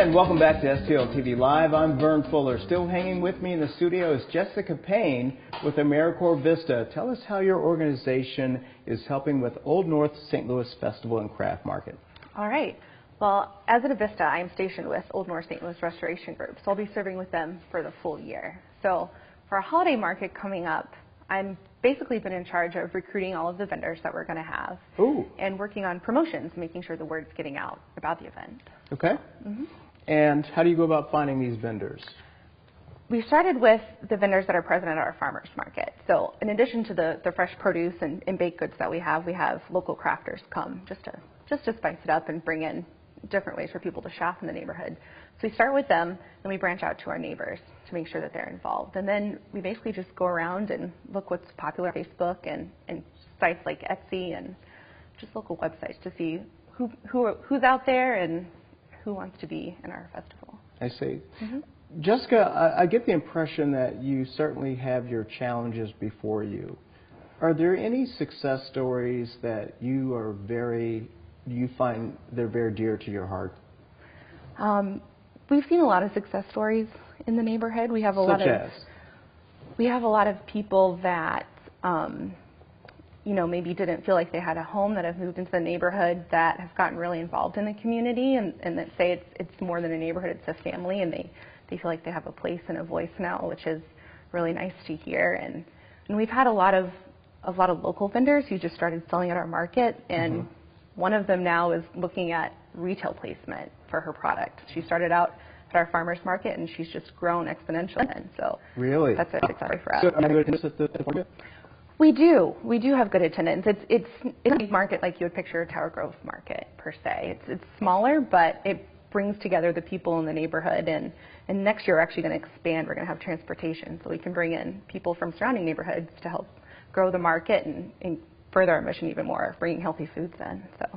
And welcome back to STL TV Live. I'm Vern Fuller. Still hanging with me in the studio is Jessica Payne with AmeriCorps VISTA. Tell us how your organization is helping with Old North St. Louis Festival and Craft Market. All right. Well, as at VISTA, I am stationed with Old North St. Louis Restoration Group, so I'll be serving with them for the full year. So for our holiday market coming up, I'm basically been in charge of recruiting all of the vendors that we're going to have. Ooh. And working on promotions, making sure the word's getting out about the event. Okay. And how do you go about finding these vendors? We started with the vendors that are present at our farmers market. So in addition to the fresh produce and baked goods that we have local crafters come just to spice it up and bring in different ways for people to shop in the neighborhood. So we start with them, then we branch out to our neighbors to make sure that they're involved. And then we basically just go around and look what's popular on Facebook and sites like Etsy and just local websites to see who's out there and who wants to be in our festival. I see. Jessica, I get the impression that you certainly have your challenges before you. Are there any success stories that you find they're very dear to your heart? We've seen a lot of success stories in the neighborhood. We have a lot of people that maybe didn't feel like they had a home, that have moved into the neighborhood, that have gotten really involved in the community, and that say it's more than a neighborhood, it's a family, and they feel like they have a place and a voice now, which is really nice to hear. And we've had a lot of local vendors who just started selling at our market, and one of them now is looking at retail placement for her product. She started out at our farmers market, and she's just grown exponentially. And so really, that's a success story for us. So, are you attendance at the market? We do have good attendance. It's a big market like you would picture a Tower Grove market per se. It's smaller, but it brings together the people in the neighborhood. And next year we're actually going to expand. We're going to have transportation, so we can bring in people from surrounding neighborhoods to help grow the market and further our mission even more, bringing healthy foods in. So.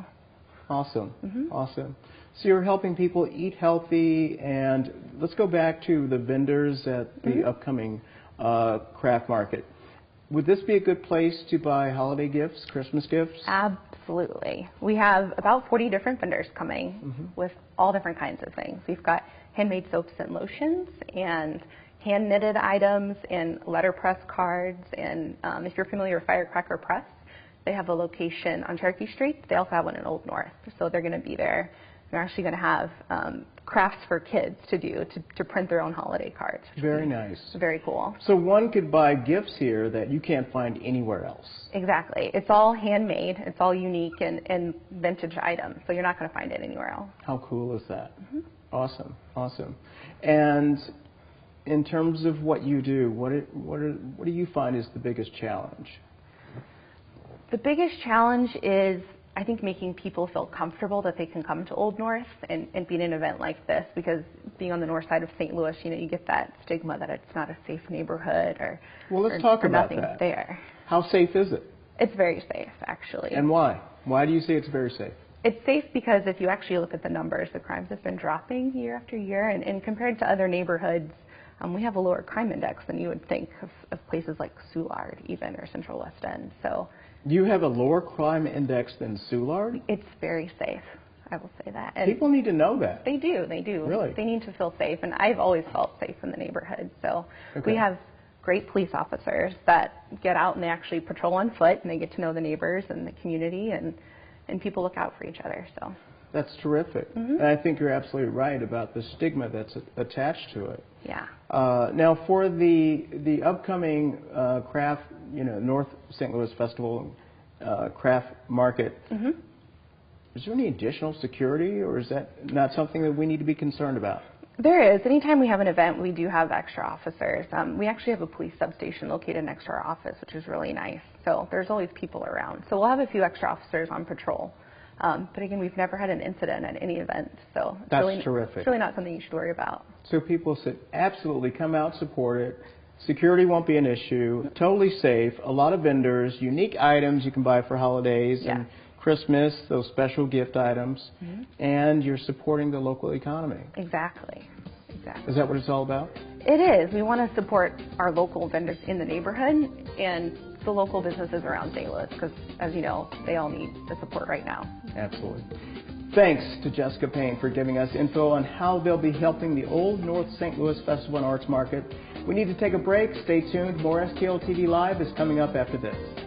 Awesome. Awesome. So you're helping people eat healthy, and let's go back to the vendors at the upcoming craft market. Would this be a good place to buy holiday gifts, Christmas gifts? Absolutely. We have about 40 different vendors coming with all different kinds of things. We've got handmade soaps and lotions, and hand knitted items, and letterpress cards, and if you're familiar with Firecracker Press, they have a location on Cherokee Street. They also have one in Old North, so they're going to be there. They're actually going to have crafts for kids to do, to print their own holiday cards. Very nice. Very cool. So one could buy gifts here that you can't find anywhere else. Exactly. It's all handmade. It's all unique and vintage items, so you're not going to find it anywhere else. How cool is that? Awesome. Awesome. And in terms of what you do, what do you find is the biggest challenge? The biggest challenge is, I think, making people feel comfortable that they can come to Old North and be in an event like this, because being on the north side of St. Louis, you get that stigma that it's not a safe neighborhood let's talk about nothing's that. There. How safe is it? It's very safe, actually. And why? Why do you say it's very safe? It's safe because if you actually look at the numbers, the crimes have been dropping year after year, and compared to other neighborhoods, we have a lower crime index than you would think of places like Soulard even, or Central West End. So. You have a lower crime index than Soulard? It's very safe, I will say that. And people need to know that. They do. Really? They need to feel safe, and I've always felt safe in the neighborhood. So we have great police officers that get out and they actually patrol on foot, and they get to know the neighbors and the community, and people look out for each other. So. That's terrific. And I think you're absolutely right about the stigma that's attached to it. Yeah. Now, for the upcoming craft, North St. Louis Festival craft market, is there any additional security, or is that not something that we need to be concerned about? There is. Anytime we have an event, we do have extra officers. We actually have a police substation located next to our office, which is really nice. So there's always people around. So we'll have a few extra officers on patrol. But again, we've never had an incident at any event, so that's terrific. It's really not something you should worry about. So people should absolutely come out, support it. Security won't be an issue. Totally safe. A lot of vendors, unique items you can buy for holidays and Christmas, those special gift items, and you're supporting the local economy. Exactly. Is that what it's all about? It is. We want to support our local vendors in the neighborhood and the local businesses around St. Louis, because, as you know, they all need the support right now. Absolutely. Thanks to Jessica Payne for giving us info on how they'll be helping the Old North St. Louis Festival and Arts Market. We need to take a break. Stay tuned. More STL TV Live is coming up after this.